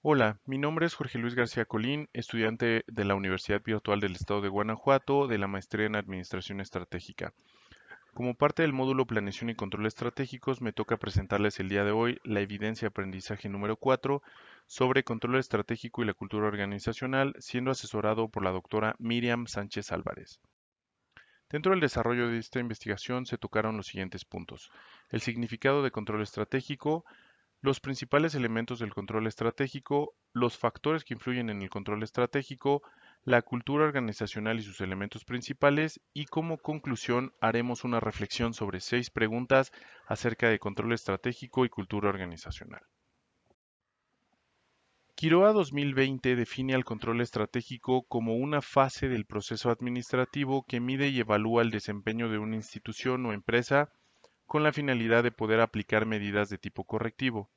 Hola, mi nombre es Jorge Luis García Colín, estudiante de la Universidad Virtual del Estado de Guanajuato de la Maestría en Administración Estratégica. Como parte del módulo Planeación y Control Estratégicos, me toca presentarles el día de hoy la evidencia de aprendizaje número 4 sobre control estratégico y la cultura organizacional, siendo asesorado por la doctora Miriam Sánchez Álvarez. Dentro del desarrollo de esta investigación se tocaron los siguientes puntos: el significado de control estratégico, los principales elementos del control estratégico, los factores que influyen en el control estratégico, la cultura organizacional y sus elementos principales, y como conclusión haremos una reflexión sobre 6 preguntas acerca de control estratégico y cultura organizacional. Quiroa 2020 define al control estratégico como una fase del proceso administrativo que mide y evalúa el desempeño de una institución o empresa con la finalidad de poder aplicar medidas de tipo correctivo.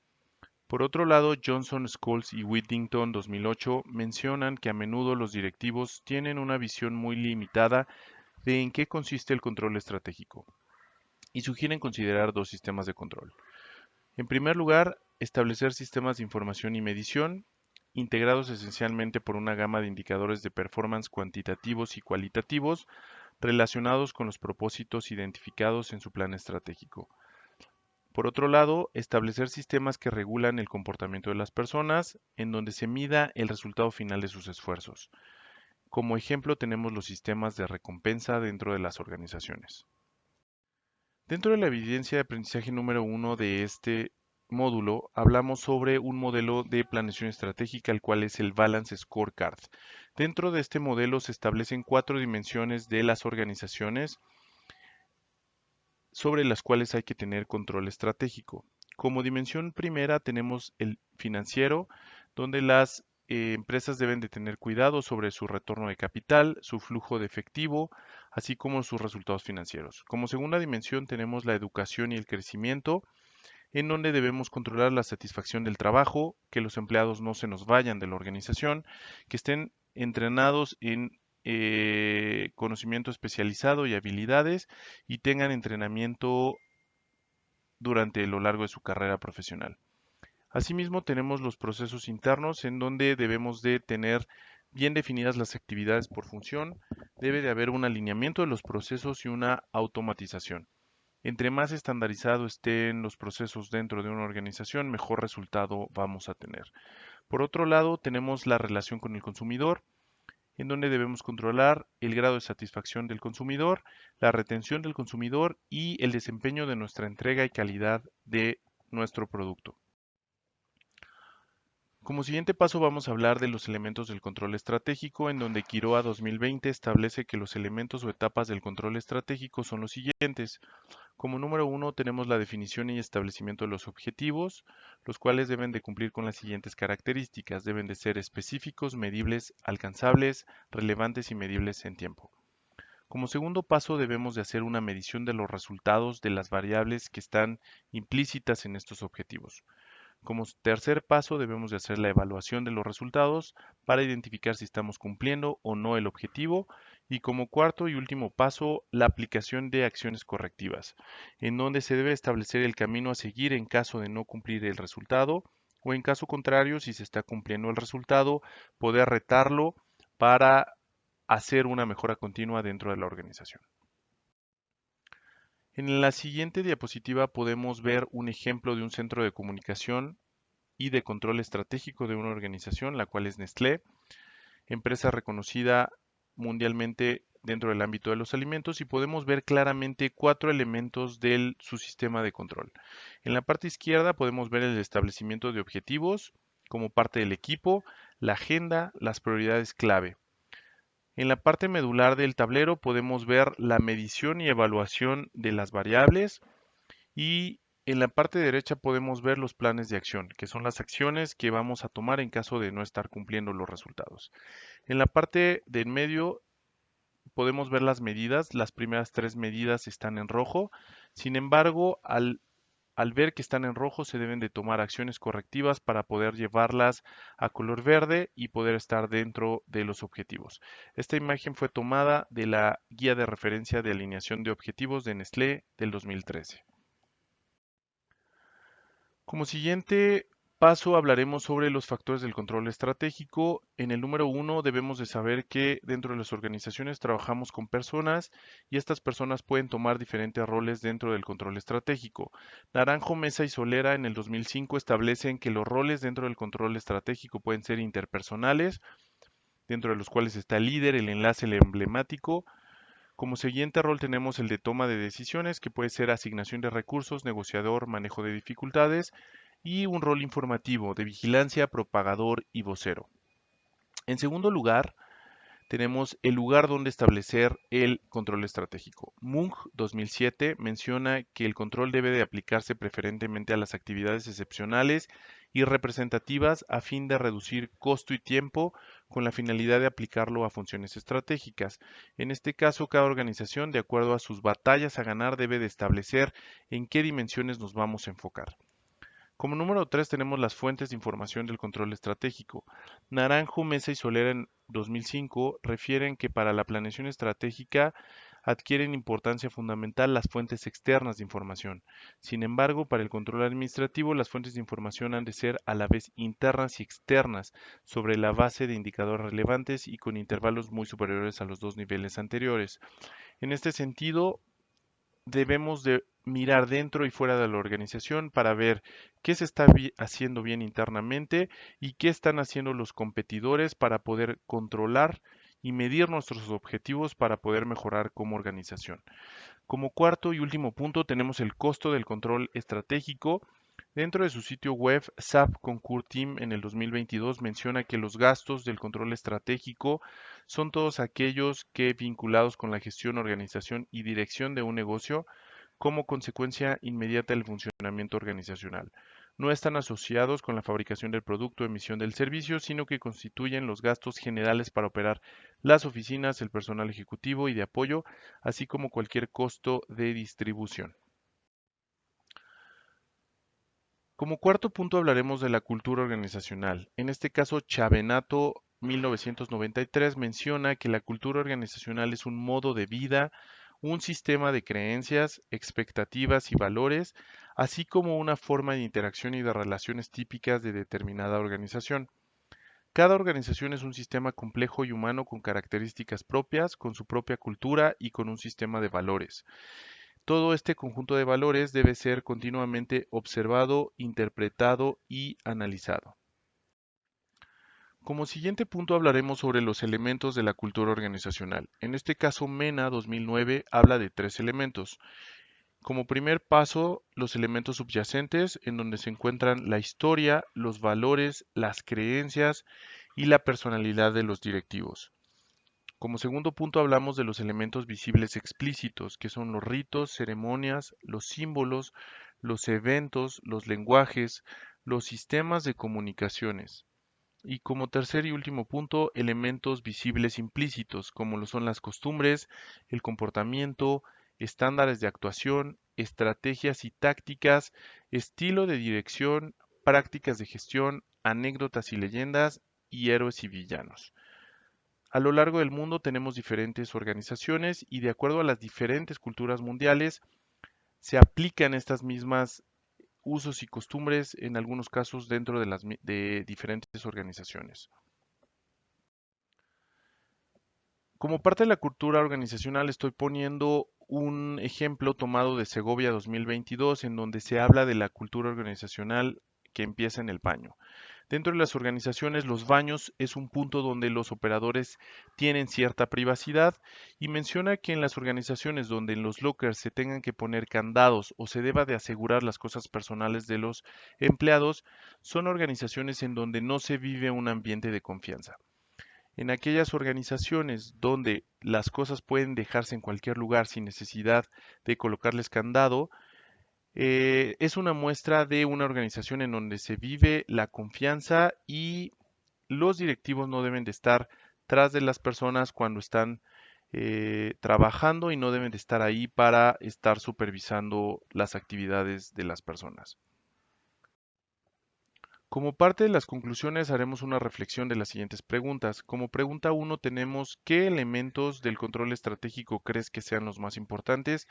Por otro lado, Johnson, Scholes y Whittington 2008 mencionan que a menudo los directivos tienen una visión muy limitada de en qué consiste el control estratégico y sugieren considerar dos sistemas de control. En primer lugar, establecer sistemas de información y medición, integrados esencialmente por una gama de indicadores de performance cuantitativos y cualitativos relacionados con los propósitos identificados en su plan estratégico. Por otro lado, establecer sistemas que regulan el comportamiento de las personas, en donde se mida el resultado final de sus esfuerzos. Como ejemplo tenemos los sistemas de recompensa dentro de las organizaciones. Dentro de la evidencia de aprendizaje número 1 de este módulo, hablamos sobre un modelo de planeación estratégica, el cual es el Balance Scorecard. Dentro de este modelo se establecen 4 dimensiones de las organizaciones sobre las cuales hay que tener control estratégico. Como dimensión primera tenemos el financiero, donde las empresas deben de tener cuidado sobre su retorno de capital, su flujo de efectivo, así como sus resultados financieros. Como segunda dimensión tenemos la educación y el crecimiento, en donde debemos controlar la satisfacción del trabajo, que los empleados no se nos vayan de la organización, que estén entrenados en conocimiento especializado y habilidades y tengan entrenamiento durante lo largo de su carrera profesional. Asimismo, tenemos los procesos internos en donde debemos de tener bien definidas las actividades por función, debe de haber un alineamiento de los procesos y una automatización. Entre más estandarizado estén los procesos dentro de una organización, mejor resultado vamos a tener. Por otro lado, tenemos la relación con el consumidor, en donde debemos controlar el grado de satisfacción del consumidor, la retención del consumidor y el desempeño de nuestra entrega y calidad de nuestro producto. Como siguiente paso vamos a hablar de los elementos del control estratégico, en donde Quiroa 2020 establece que los elementos o etapas del control estratégico son los siguientes. Como número 1 tenemos la definición y establecimiento de los objetivos, los cuales deben de cumplir con las siguientes características. Deben de ser específicos, medibles, alcanzables, relevantes y medibles en tiempo. Como segundo paso debemos de hacer una medición de los resultados de las variables que están implícitas en estos objetivos. Como tercer paso debemos de hacer la evaluación de los resultados para identificar si estamos cumpliendo o no el objetivo. Y como cuarto y último paso, la aplicación de acciones correctivas, en donde se debe establecer el camino a seguir en caso de no cumplir el resultado o en caso contrario, si se está cumpliendo el resultado, poder retarlo para hacer una mejora continua dentro de la organización. En la siguiente diapositiva podemos ver un ejemplo de un centro de comunicación y de control estratégico de una organización, la cual es Nestlé, empresa reconocida mundialmente dentro del ámbito de los alimentos, y podemos ver claramente 4 elementos de su sistema de control. En la parte izquierda podemos ver el establecimiento de objetivos como parte del equipo, la agenda, las prioridades clave. En la parte medular del tablero podemos ver la medición y evaluación de las variables, y en la parte derecha podemos ver los planes de acción, que son las acciones que vamos a tomar en caso de no estar cumpliendo los resultados. En la parte de en medio podemos ver las medidas. Las primeras 3 medidas están en rojo. Sin embargo, al ver que están en rojo, se deben de tomar acciones correctivas para poder llevarlas a color verde y poder estar dentro de los objetivos. Esta imagen fue tomada de la guía de referencia de alineación de objetivos de Nestlé del 2013. Como siguiente paso hablaremos sobre los factores del control estratégico. En el número 1 debemos de saber que dentro de las organizaciones trabajamos con personas y estas personas pueden tomar diferentes roles dentro del control estratégico. Naranjo, Mesa y Solera en el 2005 establecen que los roles dentro del control estratégico pueden ser interpersonales, dentro de los cuales está el líder, el enlace, el emblemático. Como siguiente rol tenemos el de toma de decisiones, que puede ser asignación de recursos, negociador, manejo de dificultades, y un rol informativo de vigilancia, propagador y vocero. En segundo lugar, tenemos el lugar donde establecer el control estratégico. Munk 2007 menciona que el control debe de aplicarse preferentemente a las actividades excepcionales y representativas a fin de reducir costo y tiempo con la finalidad de aplicarlo a funciones estratégicas. En este caso, cada organización, de acuerdo a sus batallas a ganar, debe de establecer en qué dimensiones nos vamos a enfocar. Como número 3 tenemos las fuentes de información del control estratégico. Naranjo, Mesa y Solera en 2005 refieren que para la planeación estratégica adquieren importancia fundamental las fuentes externas de información. Sin embargo, para el control administrativo, las fuentes de información han de ser a la vez internas y externas, sobre la base de indicadores relevantes y con intervalos muy superiores a los dos niveles anteriores. En este sentido, debemos de mirar dentro y fuera de la organización para ver qué se está haciendo bien internamente y qué están haciendo los competidores para poder controlar y medir nuestros objetivos para poder mejorar como organización. Como cuarto y último punto tenemos el costo del control estratégico. Dentro de su sitio web, SAP Concur Team en el 2022 menciona que los gastos del control estratégico son todos aquellos que vinculados con la gestión, organización y dirección de un negocio como consecuencia inmediata del funcionamiento organizacional. No están asociados con la fabricación del producto o emisión del servicio, sino que constituyen los gastos generales para operar las oficinas, el personal ejecutivo y de apoyo, así como cualquier costo de distribución. Como cuarto punto hablaremos de la cultura organizacional. En este caso, Chavenato 1993 menciona que la cultura organizacional es un modo de vida, un sistema de creencias, expectativas y valores, así como una forma de interacción y de relaciones típicas de determinada organización. Cada organización es un sistema complejo y humano con características propias, con su propia cultura y con un sistema de valores. Todo este conjunto de valores debe ser continuamente observado, interpretado y analizado. Como siguiente punto hablaremos sobre los elementos de la cultura organizacional. En este caso, MENA 2009 habla de tres elementos. Como primer paso, los elementos subyacentes, en donde se encuentran la historia, los valores, las creencias y la personalidad de los directivos. Como segundo punto hablamos de los elementos visibles explícitos, que son los ritos, ceremonias, los símbolos, los eventos, los lenguajes, los sistemas de comunicaciones. Y como tercer y último punto, elementos visibles implícitos, como lo son las costumbres, el comportamiento, estándares de actuación, estrategias y tácticas, estilo de dirección, prácticas de gestión, anécdotas y leyendas, y héroes y villanos. A lo largo del mundo tenemos diferentes organizaciones y de acuerdo a las diferentes culturas mundiales se aplican estas mismas usos y costumbres en algunos casos dentro de las de diferentes organizaciones. Como parte de la cultura organizacional estoy poniendo un ejemplo tomado de Segovia 2022 en donde se habla de la cultura organizacional que empieza en el baño. Dentro de las organizaciones, los baños es un punto donde los operadores tienen cierta privacidad y menciona que en las organizaciones donde en los lockers se tengan que poner candados o se deba de asegurar las cosas personales de los empleados, son organizaciones en donde no se vive un ambiente de confianza. En aquellas organizaciones donde las cosas pueden dejarse en cualquier lugar sin necesidad de colocarles candado, es una muestra de una organización en donde se vive la confianza y los directivos no deben de estar tras de las personas cuando están trabajando y no deben de estar ahí para estar supervisando las actividades de las personas. Como parte de las conclusiones haremos una reflexión de las siguientes preguntas. Como pregunta 1 tenemos ¿qué elementos del control estratégico crees que sean los más importantes?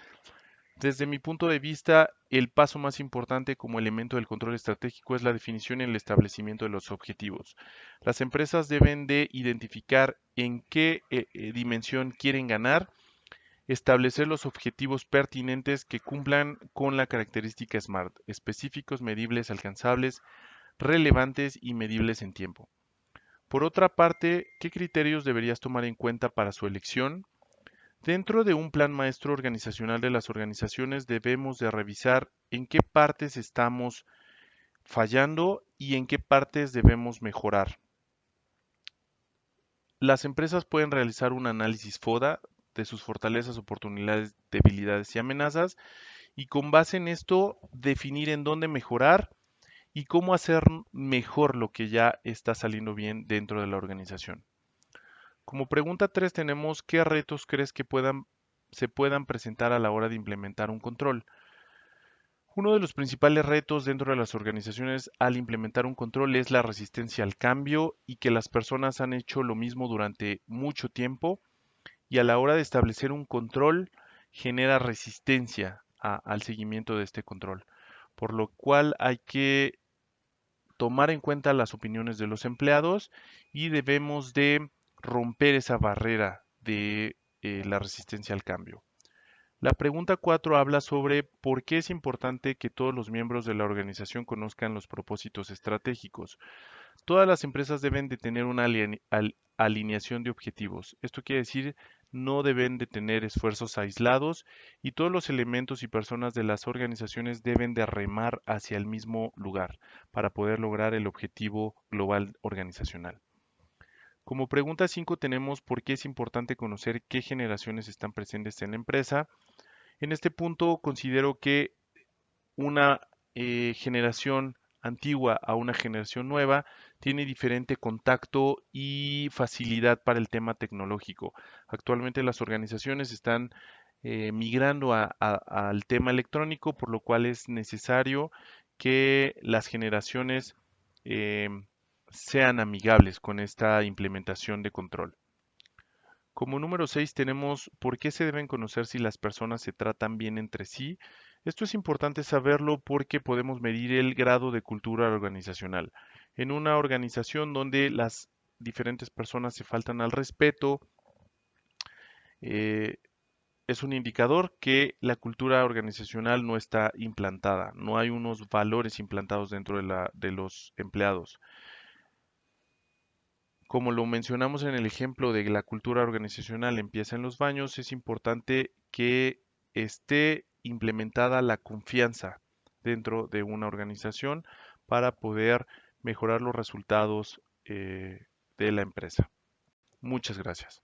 Desde mi punto de vista, el paso más importante como elemento del control estratégico es la definición y el establecimiento de los objetivos. Las empresas deben de identificar en qué dimensión quieren ganar, establecer los objetivos pertinentes que cumplan con la característica SMART, específicos, medibles, alcanzables, relevantes y medibles en tiempo. Por otra parte, ¿qué criterios deberías tomar en cuenta para su elección? Dentro de un plan maestro organizacional de las organizaciones debemos de revisar en qué partes estamos fallando y en qué partes debemos mejorar. Las empresas pueden realizar un análisis FODA de sus fortalezas, oportunidades, debilidades y amenazas y con base en esto definir en dónde mejorar y cómo hacer mejor lo que ya está saliendo bien dentro de la organización. Como pregunta 3 tenemos ¿qué retos crees que se puedan presentar a la hora de implementar un control? Uno de los principales retos dentro de las organizaciones al implementar un control es la resistencia al cambio y que las personas han hecho lo mismo durante mucho tiempo y a la hora de establecer un control genera resistencia al seguimiento de este control, por lo cual hay que tomar en cuenta las opiniones de los empleados y debemos de romper esa barrera de la resistencia al cambio. La pregunta 4 habla sobre por qué es importante que todos los miembros de la organización conozcan los propósitos estratégicos. Todas las empresas deben de tener una alineación de objetivos. Esto quiere decir, no deben de tener esfuerzos aislados y todos los elementos y personas de las organizaciones deben de remar hacia el mismo lugar para poder lograr el objetivo global organizacional. Como pregunta 5 tenemos por qué es importante conocer qué generaciones están presentes en la empresa. En este punto considero que una generación antigua a una generación nueva tiene diferente contacto y facilidad para el tema tecnológico. Actualmente las organizaciones están migrando al tema electrónico, por lo cual es necesario que las generaciones eh, sean amigables con esta implementación de control. Como número 6 tenemos por qué se deben conocer si las personas se tratan bien entre sí. Esto es importante saberlo porque podemos medir el grado de cultura organizacional. En una organización donde las diferentes personas se faltan al respeto, eh, es un indicador que la cultura organizacional no está implantada, no hay unos valores implantados dentro de los empleados. Como lo mencionamos en el ejemplo de la cultura organizacional empieza en los baños, es importante que esté implementada la confianza dentro de una organización para poder mejorar los resultados de la empresa. Muchas gracias.